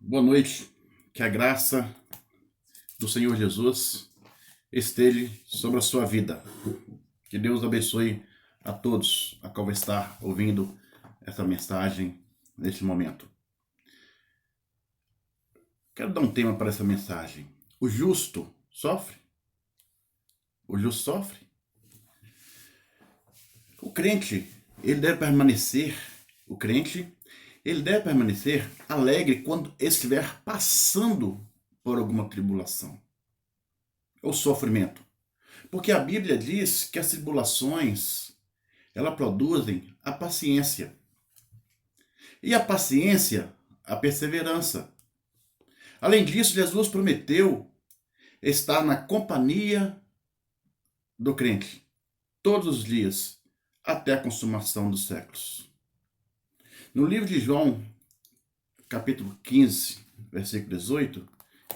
Boa noite, que a graça do Senhor Jesus esteja sobre a sua vida. Que Deus abençoe a todos a qual vai estar ouvindo essa mensagem neste momento. Quero dar um tema para essa mensagem. O justo sofre? O justo sofre? O crente, ele deve permanecer alegre quando estiver passando por alguma tribulação ou sofrimento. Porque a Bíblia diz que as tribulações, elas produzem a paciência. E a paciência, a perseverança. Além disso, Jesus prometeu estar na companhia do crente todos os dias, até a consumação dos séculos. No livro de João, capítulo 15, versículo 18,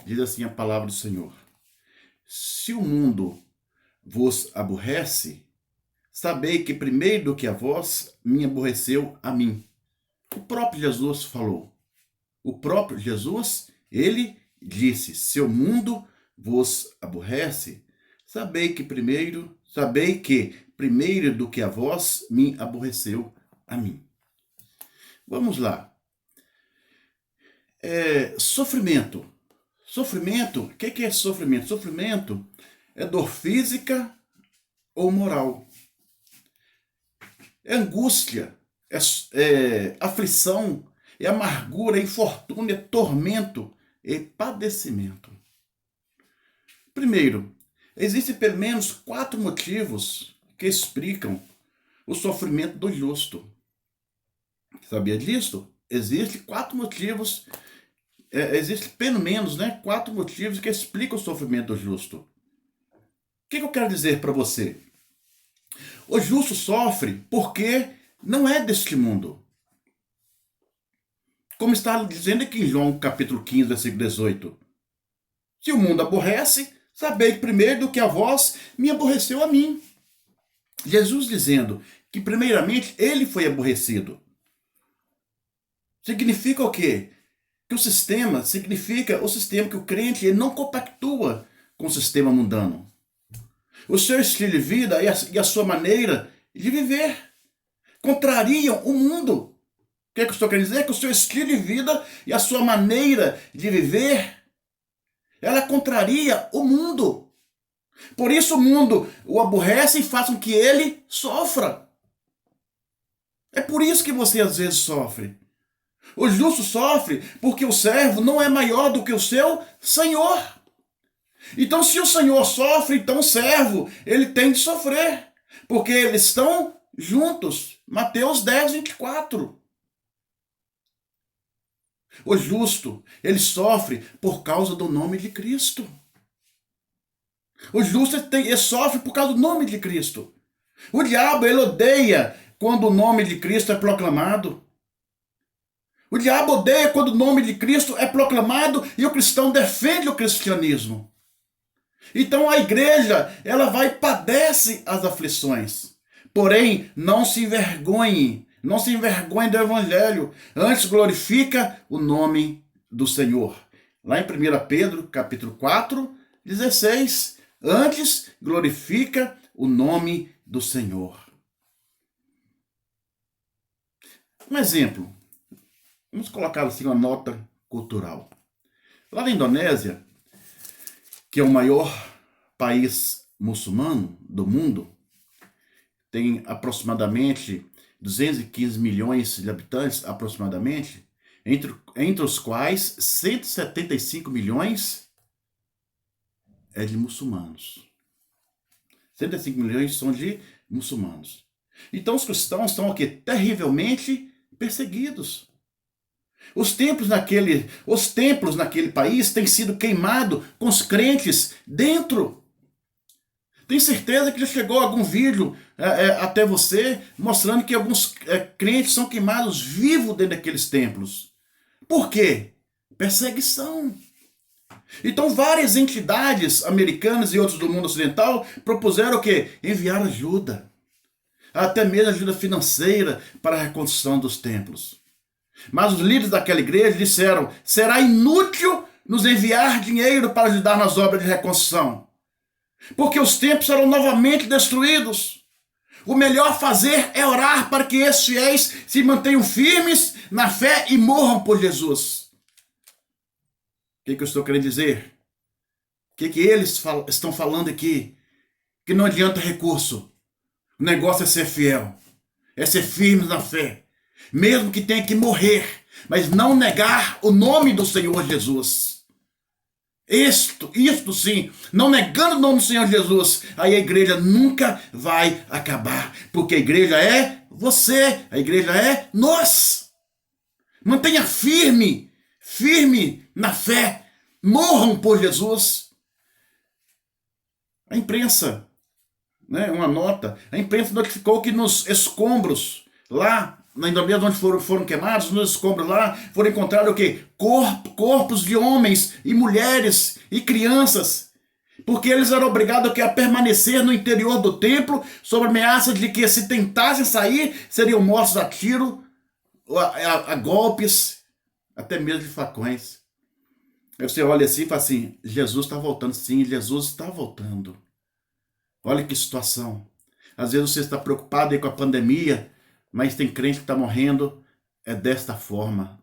diz assim a palavra do Senhor: Se o mundo vos aborrece, sabei que primeiro do que a vós, me aborreceu a mim. O próprio Jesus falou. O próprio Jesus, ele disse: Se o mundo vos aborrece, sabei que primeiro do que a vós, me aborreceu a mim. Vamos lá. Sofrimento. Sofrimento, o que é sofrimento? Sofrimento é dor física ou moral. É angústia, é aflição, é amargura, é infortúnio, é tormento, é padecimento. Primeiro, existem pelo menos 4 motivos que explicam o sofrimento do justo. Sabia disso? Existem 4 motivos, existem pelo menos 4 motivos que explicam o sofrimento do justo. O que eu quero dizer para você? O justo sofre porque não é deste mundo. Como está dizendo aqui em João capítulo 15, versículo 18. Se o mundo aborrece, sabei que primeiro do que a vós, me aborreceu a mim. Jesus dizendo que primeiramente ele foi aborrecido. Significa o quê? Que o sistema, que o crente ele não compactua com o sistema mundano. O seu estilo de vida e a sua maneira de viver contrariam o mundo. O que eu estou querendo dizer? Que o seu estilo de vida e a sua maneira de viver, ela contraria o mundo. Por isso o mundo o aborrece e faz com que ele sofra. É por isso que você às vezes sofre. O justo sofre porque o servo não é maior do que o seu senhor. Então, se o senhor sofre, então o servo, ele tem de sofrer. Porque eles estão juntos. Mateus 10, 24. O justo, ele sofre por causa do nome de Cristo. O justo, ele sofre por causa do nome de Cristo. O diabo, ele odeia quando o nome de Cristo é proclamado. O diabo odeia quando o nome de Cristo é proclamado e o cristão defende o cristianismo. Então a igreja, ela padece as aflições. Porém, não se envergonhe do evangelho. Antes glorifica o nome do Senhor. Lá em 1 Pedro, capítulo 4, 16. Antes glorifica o nome do Senhor. Um exemplo. Vamos colocar assim uma nota cultural. Lá na Indonésia, que é o maior país muçulmano do mundo, tem aproximadamente 215 milhões de habitantes, aproximadamente, entre os quais 175 milhões é de muçulmanos. 105 milhões são de muçulmanos. Então os cristãos estão aqui terrivelmente perseguidos. Os templos naquele país têm sido queimados com os crentes dentro. Tenho certeza que já chegou algum vídeo até você mostrando que alguns crentes são queimados vivos dentro daqueles templos. Por quê? Perseguição. Então várias entidades americanas e outros do mundo ocidental propuseram o quê? Enviar ajuda. Até mesmo ajuda financeira para a reconstrução dos templos. Mas os líderes daquela igreja disseram: será inútil nos enviar dinheiro para ajudar nas obras de reconstrução, porque os templos serão novamente destruídos. O melhor fazer é orar para que esses fiéis se mantenham firmes na fé e morram por Jesus. O que eu estou querendo dizer? O que eles estão falando aqui? Que não adianta recurso. O negócio é ser fiel, é ser firme na fé, mesmo que tenha que morrer, mas não negar o nome do Senhor Jesus. Isto sim, não negando o nome do Senhor Jesus, aí a igreja nunca vai acabar, porque a igreja é você, a igreja é nós. Mantenha firme na fé, morram por Jesus. A imprensa, uma nota, a imprensa notificou que nos escombros, lá, ainda mesmo onde foram queimados, nos escombros lá, foram encontrados o quê? Corpos de homens e mulheres e crianças, porque eles eram obrigados a permanecer no interior do templo, sob ameaça de que, se tentassem sair, seriam mortos a tiro, a golpes, até mesmo de facões. Aí você olha assim e fala assim: Jesus está voltando. Sim, Jesus está voltando. Olha que situação. Às vezes você está preocupado aí com a pandemia, mas tem crente que está morrendo desta forma,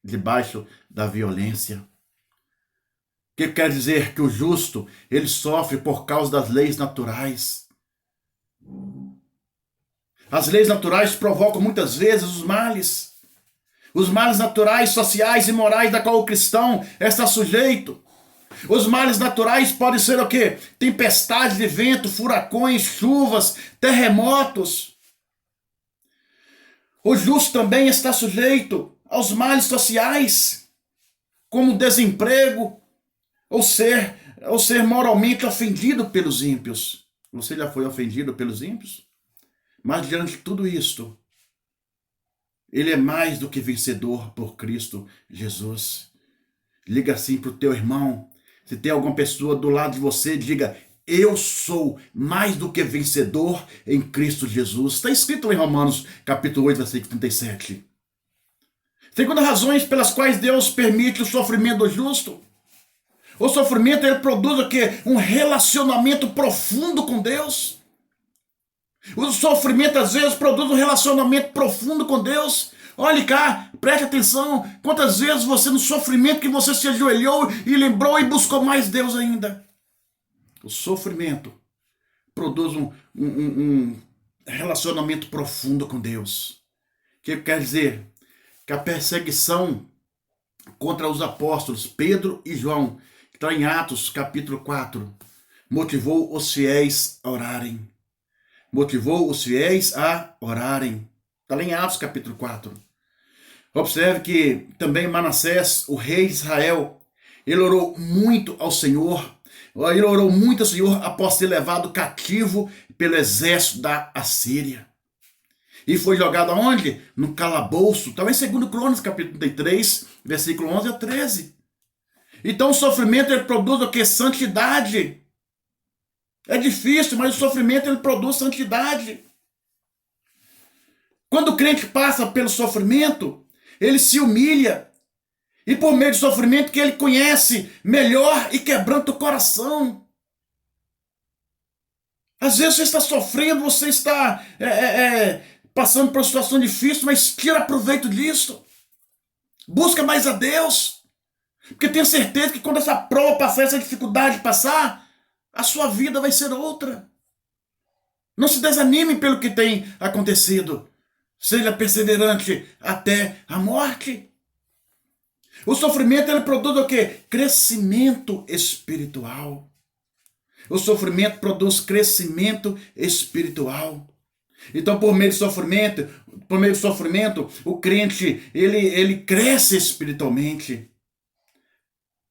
debaixo da violência. O que quer dizer? Que o justo, ele sofre por causa das leis naturais. As leis naturais provocam muitas vezes os males. Os males naturais, sociais e morais da qual o cristão está sujeito. Os males naturais podem ser o quê? Tempestades de vento, furacões, chuvas, terremotos. O justo também está sujeito aos males sociais, como desemprego, ou ser moralmente ofendido pelos ímpios. Você já foi ofendido pelos ímpios? Mas diante de tudo isto, ele é mais do que vencedor por Cristo Jesus. Liga assim para o teu irmão. Se tem alguma pessoa do lado de você, diga: eu sou mais do que vencedor em Cristo Jesus. Está escrito em Romanos capítulo 8, versículo 37. Segundo, razões pelas quais Deus permite o sofrimento do justo. O sofrimento, ele produz o quê? Um relacionamento profundo com Deus. O sofrimento às vezes produz um relacionamento profundo com Deus. Olhe cá, preste atenção, quantas vezes você, no sofrimento, que você se ajoelhou e lembrou e buscou mais Deus ainda. O sofrimento produz um relacionamento profundo com Deus. O que quer dizer? Que a perseguição contra os apóstolos Pedro e João, que está em Atos capítulo 4, motivou os fiéis a orarem. Motivou os fiéis a orarem. Está lá em Atos capítulo 4. Observe que também Manassés, o rei de Israel, ele orou muito ao Senhor. Ele orou muito ao Senhor após ser levado cativo pelo exército da Assíria. E foi jogado aonde? No calabouço. Está lá em 2 Crônicas capítulo 33, versículo 11 a 13. Então o sofrimento, ele produz o que? Santidade. É difícil, mas o sofrimento, ele produz santidade. Quando o crente passa pelo sofrimento, ele se humilha. E por meio do sofrimento que ele conhece melhor e quebranta o coração. Às vezes você está sofrendo, você está passando por uma situação difícil, mas tira proveito disso. Busca mais a Deus. Porque tenha certeza que quando essa prova passar, essa dificuldade passar, a sua vida vai ser outra. Não se desanime pelo que tem acontecido. Seja perseverante até a morte. O sofrimento, ele produz o quê? Crescimento espiritual. O sofrimento produz crescimento espiritual. Então, por meio do sofrimento, o crente, ele cresce espiritualmente.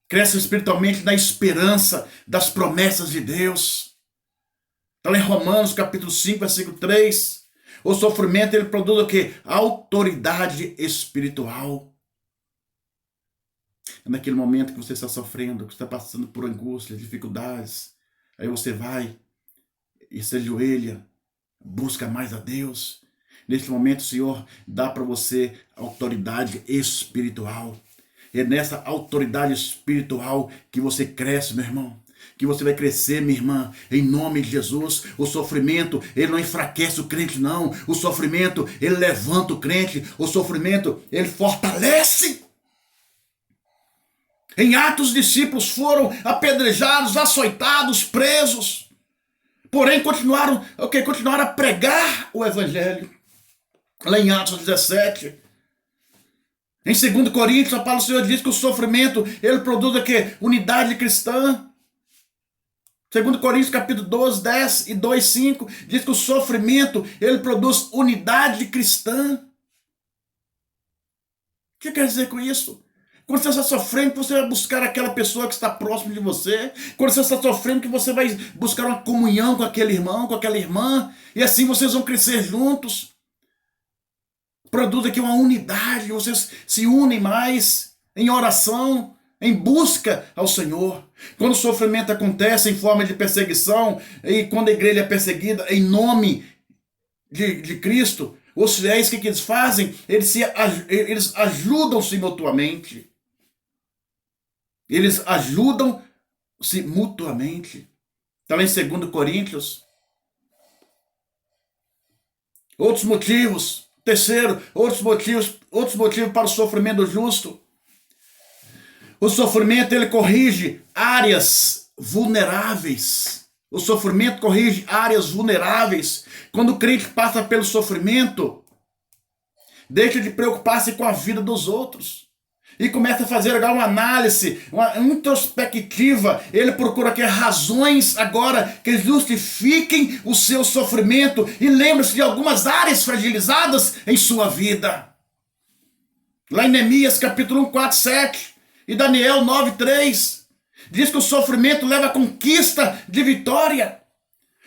Cresce espiritualmente na esperança das promessas de Deus. Está lá em Romanos capítulo 5, versículo 3. O sofrimento, ele produz o quê? Autoridade espiritual. É naquele momento que você está sofrendo, que você está passando por angústias, dificuldades. Aí você vai e se ajoelha, busca mais a Deus. Neste momento, o Senhor dá para você autoridade espiritual. É nessa autoridade espiritual que você cresce, meu irmão. Que você vai crescer, minha irmã, em nome de Jesus. O sofrimento, ele não enfraquece o crente, não. O sofrimento, ele levanta o crente. O sofrimento, ele fortalece. Em Atos, os discípulos foram apedrejados, açoitados, presos. Porém, continuaram a pregar o evangelho. Lá em Atos 17. Em 2 Coríntios, a palavra do Senhor diz que o sofrimento, ele produz o quê? Unidade cristã. 2 Coríntios capítulo 12, 10 e 2, 5, diz que o sofrimento, ele produz unidade cristã. O que quer dizer com isso? Quando você está sofrendo, você vai buscar aquela pessoa que está próxima de você. Quando você está sofrendo, que você vai buscar uma comunhão com aquele irmão, com aquela irmã. E assim vocês vão crescer juntos. Produz aqui uma unidade, vocês se unem mais em oração, em busca ao Senhor. Quando o sofrimento acontece em forma de perseguição, e quando a igreja é perseguida em nome de Cristo, os fiéis, o que eles fazem? Eles ajudam-se mutuamente. Eles ajudam-se mutuamente. Está lá em 2 Coríntios. Outros motivos. Terceiro, outros motivos para o sofrimento justo. O sofrimento, ele corrige áreas vulneráveis. O sofrimento corrige áreas vulneráveis. Quando o crente passa pelo sofrimento, deixa de preocupar-se com a vida dos outros. E começa a fazer agora uma análise, uma introspectiva. Ele procura aqui razões agora que justifiquem o seu sofrimento. E lembra-se de algumas áreas fragilizadas em sua vida. Lá em Neemias capítulo 1, 4, 7 e Daniel 9, 3. Diz que o sofrimento leva à conquista de vitória.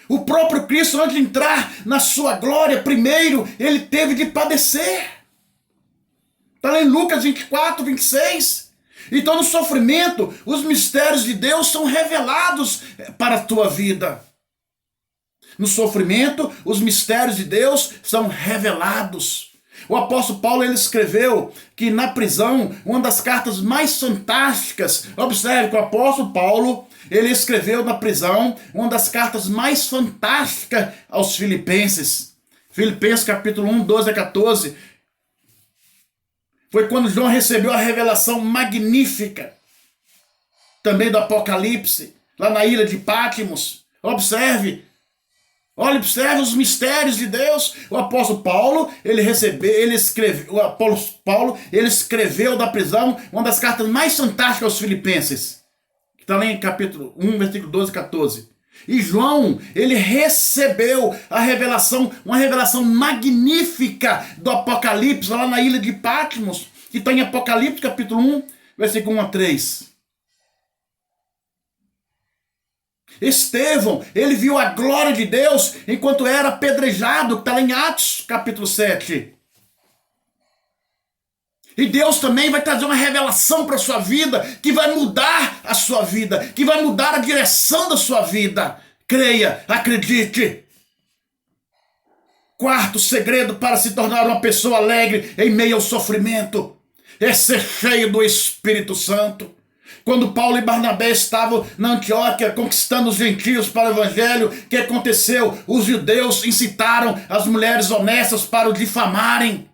O próprio Cristo, antes de entrar na sua glória, primeiro ele teve de padecer. Está lá em Lucas 24, 26. Então no sofrimento, os mistérios de Deus são revelados para a tua vida. No sofrimento, os mistérios de Deus são revelados. O apóstolo Paulo, ele escreveu que na prisão, uma das cartas mais fantásticas, observe que o apóstolo Paulo, ele escreveu na prisão uma das cartas mais fantásticas aos Filipenses. Filipenses capítulo 1, 12 a 14. Foi quando João recebeu a revelação magnífica, também do Apocalipse, lá na ilha de Patmos. Observe os mistérios de Deus. O apóstolo Paulo, ele escreveu da prisão uma das cartas mais fantásticas aos Filipenses, que está lá em capítulo 1, versículo 12 e 14. E João, ele recebeu uma revelação magnífica do Apocalipse, lá na ilha de Patmos, que está em Apocalipse, capítulo 1, versículo 1 a 3. Estevão, ele viu a glória de Deus enquanto era apedrejado, que está lá em Atos, capítulo 7. E Deus também vai trazer uma revelação para a sua vida, que vai mudar a sua vida, que vai mudar a direção da sua vida. Creia, acredite. Quarto segredo para se tornar uma pessoa alegre em meio ao sofrimento é ser cheio do Espírito Santo. Quando Paulo e Barnabé estavam na Antioquia conquistando os gentios para o evangelho, o que aconteceu? Os judeus incitaram as mulheres honestas para o difamarem.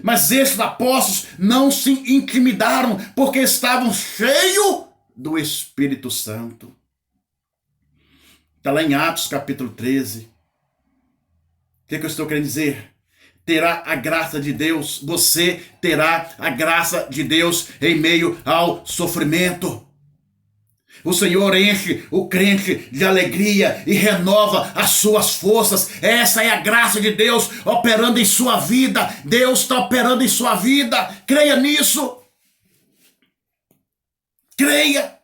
Mas esses apóstolos não se intimidaram, porque estavam cheios do Espírito Santo. Está lá em Atos capítulo 13. O que eu estou querendo dizer? Terá a graça de Deus, você terá a graça de Deus em meio ao sofrimento. O Senhor enche o crente de alegria e renova as suas forças. Essa é a graça de Deus operando em sua vida. Deus está operando em sua vida. Creia nisso. Creia.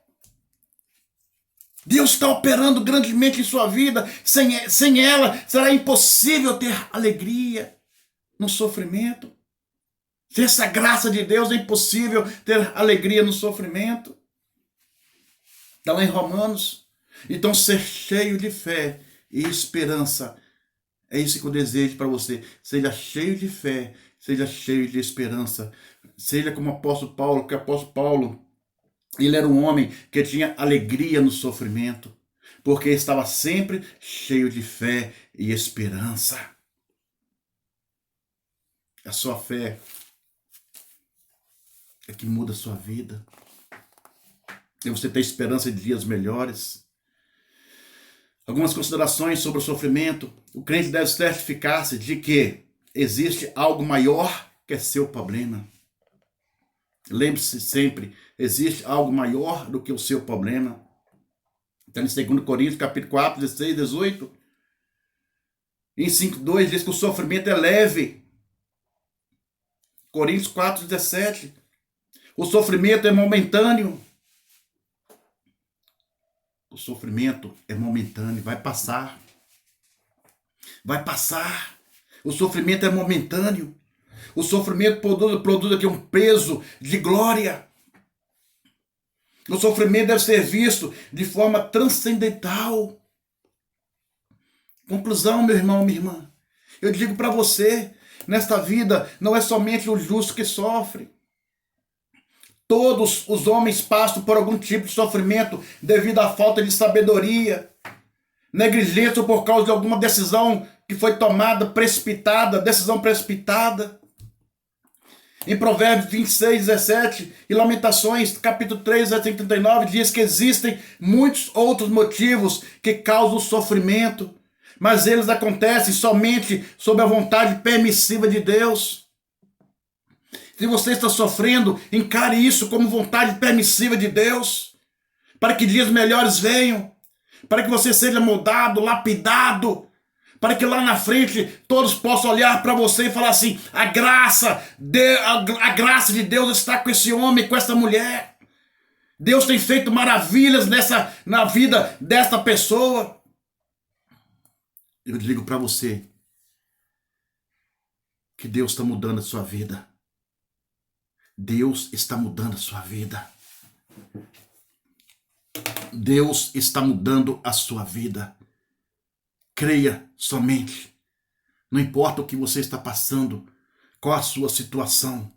Deus está operando grandemente em sua vida. Sem ela, será impossível ter alegria no sofrimento. Sem essa graça de Deus, é impossível ter alegria no sofrimento. Está lá em Romanos. Então, ser cheio de fé e esperança É isso que eu desejo para você. Seja cheio de fé, seja cheio de esperança. Seja como o apóstolo Paulo, que o apóstolo Paulo, ele era um homem que tinha alegria no sofrimento, porque estava sempre cheio de fé e esperança. A sua fé é que muda a sua vida. E você tem esperança de dias melhores. Algumas considerações sobre o sofrimento. O crente deve certificar-se de que existe algo maior que seu problema. Lembre-se sempre, existe algo maior do que o seu problema. Está em 2 Coríntios, capítulo 4, 16, 18. Em 5:2 diz que o sofrimento é leve. Coríntios 4, 17. O sofrimento é momentâneo. O sofrimento é momentâneo, vai passar. Vai passar. O sofrimento é momentâneo. O sofrimento produz aqui um peso de glória. O sofrimento deve ser visto de forma transcendental. Conclusão, meu irmão, minha irmã. Eu digo para você, nesta vida não é somente o justo que sofre. Todos os homens passam por algum tipo de sofrimento devido à falta de sabedoria, negligência ou por causa de alguma decisão que foi tomada decisão precipitada. Em Provérbios 26, 17 e Lamentações, capítulo 3, versículo 39, diz que existem muitos outros motivos que causam sofrimento, mas eles acontecem somente sob a vontade permissiva de Deus. Se você está sofrendo, encare isso como vontade permissiva de Deus, para que dias melhores venham, para que você seja moldado, lapidado, para que lá na frente todos possam olhar para você e falar assim: a graça de Deus está com esse homem, com essa mulher. Deus tem feito maravilhas na vida desta pessoa. Eu digo para você que Deus está mudando a sua vida. Deus está mudando a sua vida. Deus está mudando a sua vida. Creia somente. Não importa o que você está passando, qual a sua situação.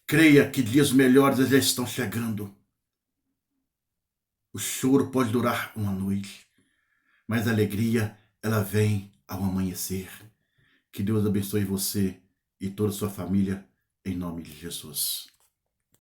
Creia que dias melhores já estão chegando. O choro pode durar uma noite, mas a alegria, ela vem ao amanhecer. Que Deus abençoe você e toda a sua família, em nome de Jesus.